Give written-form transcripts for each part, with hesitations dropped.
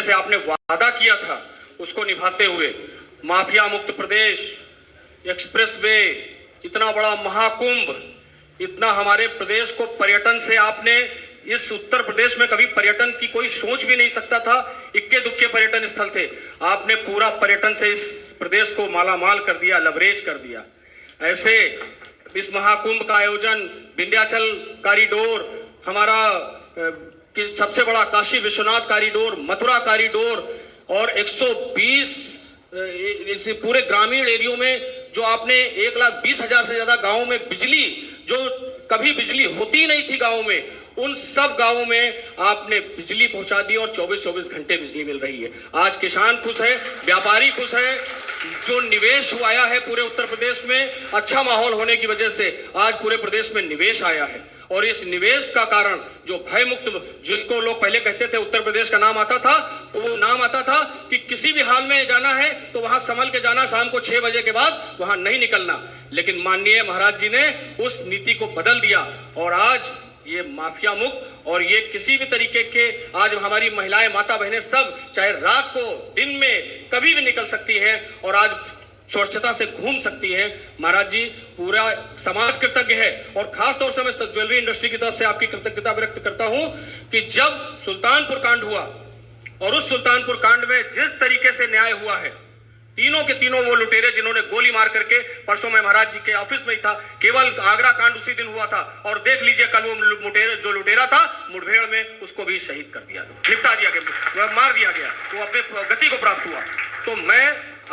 जैसे आपने वादा किया था उसको निभाते हुए माफिया मुक्त प्रदेश, एक्सप्रेस वे, इतना बड़ा महाकुंभ, इतना हमारे प्रदेश को पर्यटन से आपने, इस उत्तर प्रदेश में कभी पर्यटन की कोई सोच भी नहीं सकता था, इक्के दुक्के पर्यटन स्थल थे, आपने पूरा पर्यटन से इस प्रदेश को मालामाल कर दिया, लवरेज कर दिया। ऐसे इस महाकुंभ का आयोजन, विंध्याचल कॉरिडोर, हमारा सबसे बड़ा काशी विश्वनाथ कॉरिडोर, मथुरा कॉरिडोर और 120 पूरे ग्रामीण एरियो में जो आपने 1,20,000 से ज्यादा गांवों में बिजली, जो कभी बिजली होती नहीं थी गांवों में, उन सब गांवों में आपने बिजली पहुंचा दी और 24-24 घंटे बिजली मिल रही है। आज किसान खुश है, व्यापारी खुश है, जो निवेश आया है पूरे उत्तर प्रदेश में, अच्छा माहौल होने की वजह से आज पूरे प्रदेश में निवेश आया है। और इस निवेश का कारण जो भय मुक्त, जिसको लोग पहले कहते थे उत्तर प्रदेश का नाम आता था, तो वो नाम आता था कि किसी भी हाल में जाना है तो वहां संभल के जाना, शाम को 6 बजे के बाद वहां नहीं निकलना। लेकिन माननीय महाराज जी ने उस नीति को बदल दिया और आज ये माफिया मुक्त, और ये किसी भी तरीके के, आज हमारी महिलाएं, माता बहनें सब चाहे रात को दिन में कभी भी निकल सकती हैं और आज स्वच्छता से घूम सकती है। महाराज जी, पूरा समाज कृतज्ञ है और खास तौर से मैं ज्वेलरी इंडस्ट्री की तरफ से आपकी कृतज्ञता व्यक्त करता हूं कि जब सुल्तानपुर कांड हुआ और उस सुल्तानपुर कांड में जिस तरीके से न्याय हुआ है, तीनों के तीनों वो लुटेरे जिन्होंने गोली मार करके, परसों मैं महाराज जी के ऑफिस में ही था, केवल आगरा कांड उसी दिन हुआ था और देख लीजिए कल वो जो लुटेरा था मुठभेड़ में, उसको भी शहीद कर दिया, निपटा दिया गया, मार दिया गया, वो अपने गति को प्राप्त हुआ। तो मैं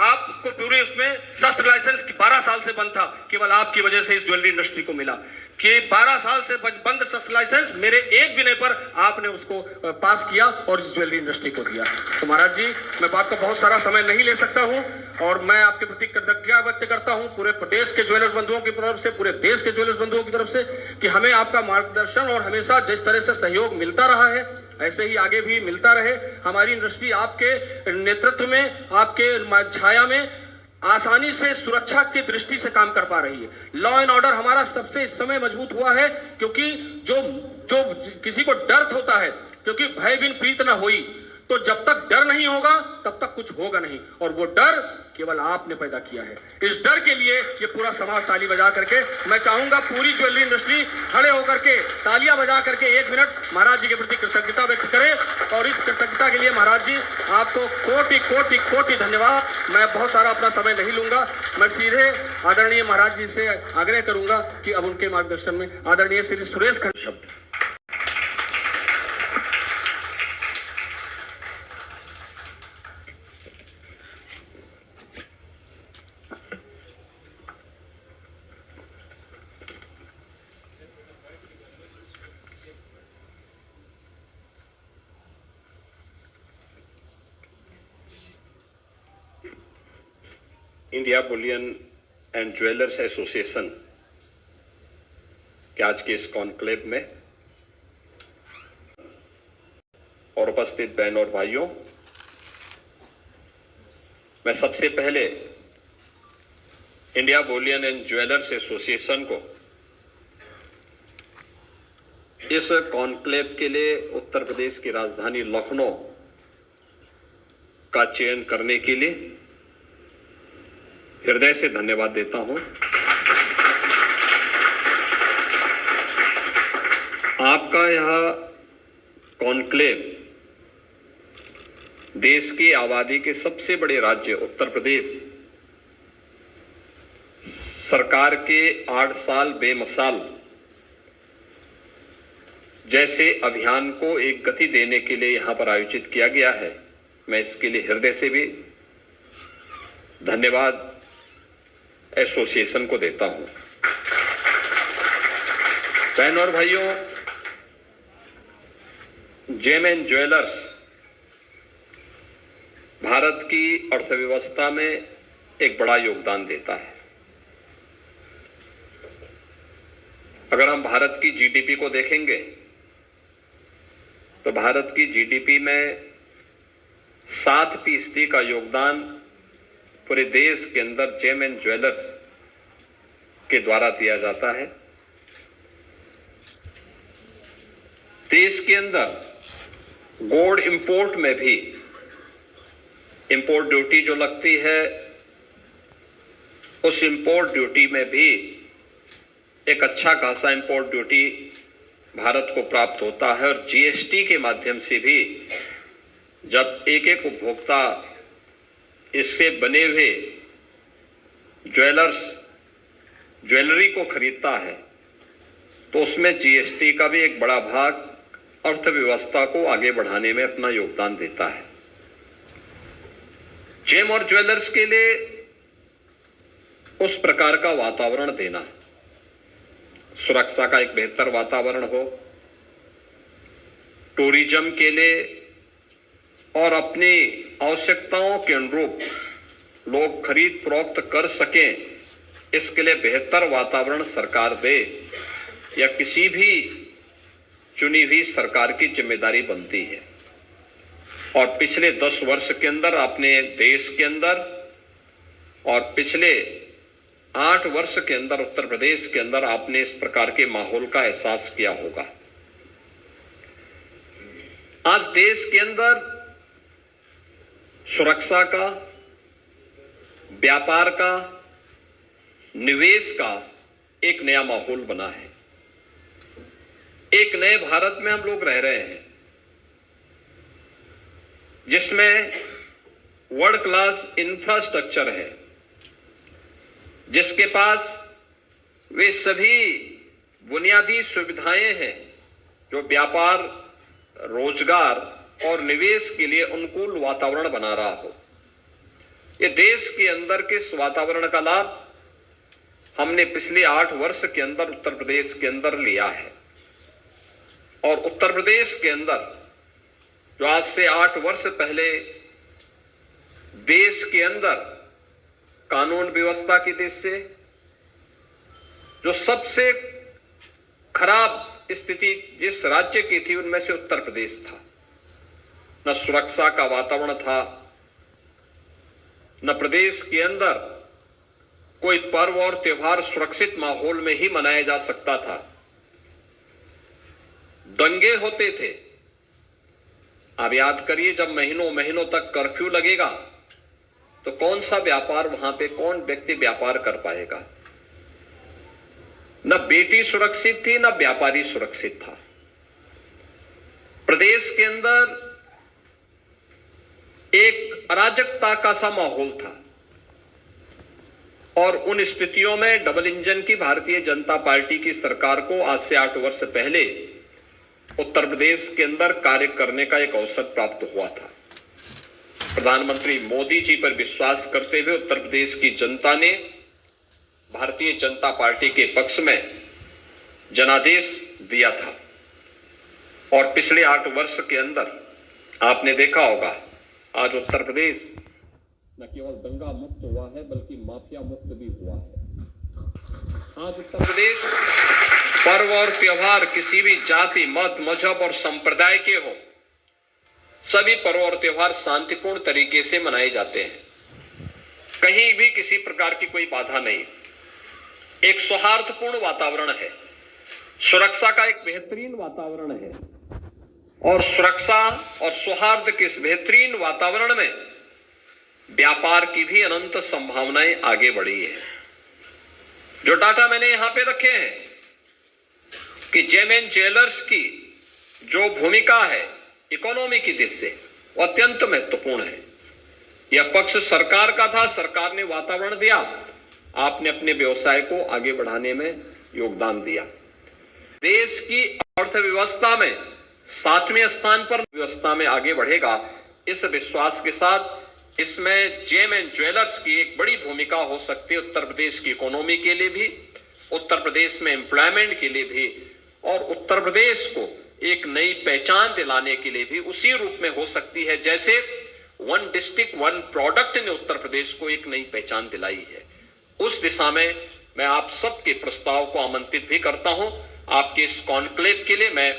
आपको पूरे उसमें शस्त्र लाइसेंस 12 साल से बंद था, केवल आपकी वजह से इस ज्वेलरी इंडस्ट्री को मिला कि 12 साल से बंद शस्त्र लाइसेंस मेरे एक विनय पर आपने उसको पास किया और इस ज्वेलरी इंडस्ट्री को दिया। तो महाराज जी, मैं आपका बहुत सारा समय नहीं ले सकता हूं और मैं आपके प्रति कृतज्ञता व्यक्त करता हूं पूरे प्रदेश के ज्वेलर्स बंधुओं की तरफ से, पूरे देश के ज्वेलर्स बंधुओं की तरफ से, कि हमें आपका मार्गदर्शन और हमेशा जिस तरह से सहयोग मिलता रहा है ऐसे ही आगे भी मिलता रहे। हमारी इंडस्ट्री आपके नेतृत्व में, आपके छाया में आसानी से सुरक्षा की दृष्टि से काम कर पा रही है। लॉ एंड ऑर्डर हमारा सबसे इस समय मजबूत हुआ है, क्योंकि जो किसी को डर होता है, क्योंकि भय बिन प्रीत न होई, तो जब तक डर नहीं होगा तब तक कुछ होगा नहीं, और वो डर केवल आपने पैदा किया है। इस डर के लिए ये पूरा समाज ताली बजा करके, मैं चाहूंगा पूरी ज्वेलरी इंडस्ट्री खड़े होकर के तालियां बजा करके 1 मिनट महाराज जी के प्रति कृतज्ञता व्यक्त करे। और इस कृतज्ञता के लिए महाराज जी आपको कोटि कोटि कोटि धन्यवाद। मैं बहुत सारा अपना समय नहीं लूंगा, मैं सीधे आदरणीय महाराज जी से आग्रह करूंगा कि अब उनके मार्गदर्शन में आदरणीय श्री सुरेश खन्ना शब्द। India Boolean and jewellers association के आज के इस कॉन्क्लेव में और उपस्थित बहनों और भाइयों, मैं सबसे पहले India Boolean and jewellers association को इस कॉन्क्लेव के लिए उत्तर प्रदेश की राजधानी लखनऊ का चयन करने के लिए हृदय से धन्यवाद देता हूं। आपका यह कॉन्क्लेव देश की आबादी के सबसे बड़े राज्य उत्तर प्रदेश सरकार के 8 साल बेमिसाल जैसे अभियान को एक गति देने के लिए यहां पर आयोजित किया गया है। मैं इसके लिए हृदय से भी धन्यवाद एसोसिएशन को देता हूं। बहनों और भाइयों, जेम एंड ज्वेलर्स भारत की अर्थव्यवस्था में एक बड़ा योगदान देता है। अगर हम भारत की जीडीपी को देखेंगे तो भारत की जीडीपी में 7% का योगदान पूरे देश के अंदर जेम एंड ज्वेलर्स के द्वारा दिया जाता है। देश के अंदर गोल्ड इंपोर्ट में भी इंपोर्ट ड्यूटी जो लगती है, उस इंपोर्ट ड्यूटी में भी एक अच्छा खासा इंपोर्ट ड्यूटी भारत को प्राप्त होता है। और जीएसटी के माध्यम से भी जब एक एक उपभोक्ता इससे बने हुए ज्वेलरी को खरीदता है तो उसमें जीएसटी का भी एक बड़ा भाग अर्थव्यवस्था को आगे बढ़ाने में अपना योगदान देता है। जेम और ज्वेलर्स के लिए उस प्रकार का वातावरण देना, सुरक्षा का एक बेहतर वातावरण हो, टूरिज्म के लिए और अपनी आवश्यकताओं के अनुरूप लोग खरीद फरोख्त कर सकें, इसके लिए बेहतर वातावरण सरकार दे, या किसी भी चुनी हुई सरकार की जिम्मेदारी बनती है। और पिछले 10 वर्ष के अंदर अपने देश के अंदर और पिछले 8 वर्ष के अंदर उत्तर प्रदेश के अंदर आपने इस प्रकार के माहौल का एहसास किया होगा। आज देश के अंदर सुरक्षा का, व्यापार का, निवेश का एक नया माहौल बना है। एक नए भारत में हम लोग रह रहे हैं जिसमें वर्ल्ड क्लास इंफ्रास्ट्रक्चर है, जिसके पास वे सभी बुनियादी सुविधाएं हैं जो व्यापार, रोजगार और निवेश के लिए अनुकूल वातावरण बना रहा हो। ये देश के अंदर के इस वातावरण का लाभ हमने पिछले 8 वर्ष के अंदर उत्तर प्रदेश के अंदर लिया है। और उत्तर प्रदेश के अंदर जो आज से 8 वर्ष पहले देश के अंदर कानून व्यवस्था की दृष्टि से जो सबसे खराब स्थिति जिस राज्य की थी उनमें से उत्तर प्रदेश था। न सुरक्षा का वातावरण था, न प्रदेश के अंदर कोई पर्व और त्योहार सुरक्षित माहौल में ही मनाया जा सकता था। दंगे होते थे। आप याद करिए, जब महीनों महीनों तक कर्फ्यू लगेगा तो कौन सा व्यापार वहां पे, कौन व्यक्ति व्यापार कर पाएगा? न बेटी सुरक्षित थी, न व्यापारी सुरक्षित था। प्रदेश के अंदर एक अराजकता का सा माहौल था। और उन स्थितियों में डबल इंजन की भारतीय जनता पार्टी की सरकार को आज से 8 वर्ष पहले उत्तर प्रदेश के अंदर कार्य करने का एक अवसर प्राप्त हुआ था। प्रधानमंत्री मोदी जी पर विश्वास करते हुए उत्तर प्रदेश की जनता ने भारतीय जनता पार्टी के पक्ष में जनादेश दिया था। और पिछले 8 वर्ष के अंदर आपने देखा होगा, आज उत्तर प्रदेश न केवल दंगा मुक्त हुआ है बल्कि माफिया मुक्त भी हुआ है। आज उत्तर प्रदेश पर्व और त्योहार किसी भी जाति, मत, मजहब और संप्रदाय के हो, सभी पर्व और त्योहार शांतिपूर्ण तरीके से मनाए जाते हैं। कहीं भी किसी प्रकार की कोई बाधा नहीं। एक सौहार्दपूर्ण वातावरण है, सुरक्षा का एक बेहतरीन वातावरण है। और सुरक्षा और सौहार्द के इस बेहतरीन वातावरण में व्यापार की भी अनंत संभावनाएं आगे बढ़ी है। जो डाटा मैंने यहां पे रखे हैं कि जेम एंड ज्वेलर्स की जो भूमिका है इकोनॉमी की दृष्टि से, वो अत्यंत महत्वपूर्ण है। यह पक्ष सरकार का था, सरकार ने वातावरण दिया, आपने अपने व्यवसाय को आगे बढ़ाने में योगदान दिया। देश की अर्थव्यवस्था में 7वें स्थान पर व्यवस्था में आगे बढ़ेगा, इस विश्वास के साथ इसमें जेम एंड ज्वेलर्स की एक बड़ी भूमिका हो सकती है। उत्तर प्रदेश की इकोनॉमी के लिए भी, उत्तर प्रदेश में एम्प्लॉयमेंट के लिए भी, और उत्तर प्रदेश को एक नई पहचान दिलाने के लिए भी उसी रूप में हो सकती है जैसे वन डिस्ट्रिक्ट वन प्रोडक्ट ने उत्तर प्रदेश को एक नई पहचान दिलाई है। उस दिशा में मैं आप सबके प्रस्ताव को आमंत्रित भी करता हूं। आपके इस कॉन्क्लेव के लिए मैं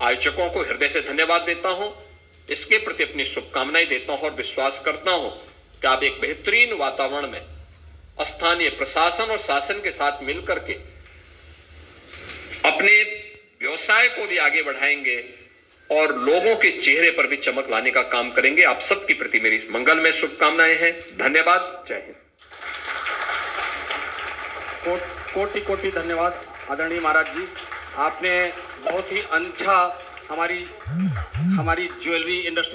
आयोजकों को हृदय से धन्यवाद देता हूं, इसके प्रति अपनी शुभकामनाएं देता हूं और विश्वास करता हूं कि आप एक बेहतरीन वातावरण में स्थानीय प्रशासन और शासन के साथ मिलकर के अपने व्यवसाय को भी आगे बढ़ाएंगे और लोगों के चेहरे पर भी चमक लाने का काम करेंगे। आप सबके प्रति मेरी मंगलमय शुभकामनाएं हैं। धन्यवाद। जय हिंद। कोटि कोटि धन्यवाद आदरणीय महाराज जी। आपने बहुत ही अच्छा हमारी ज्वेलरी इंडस्ट्री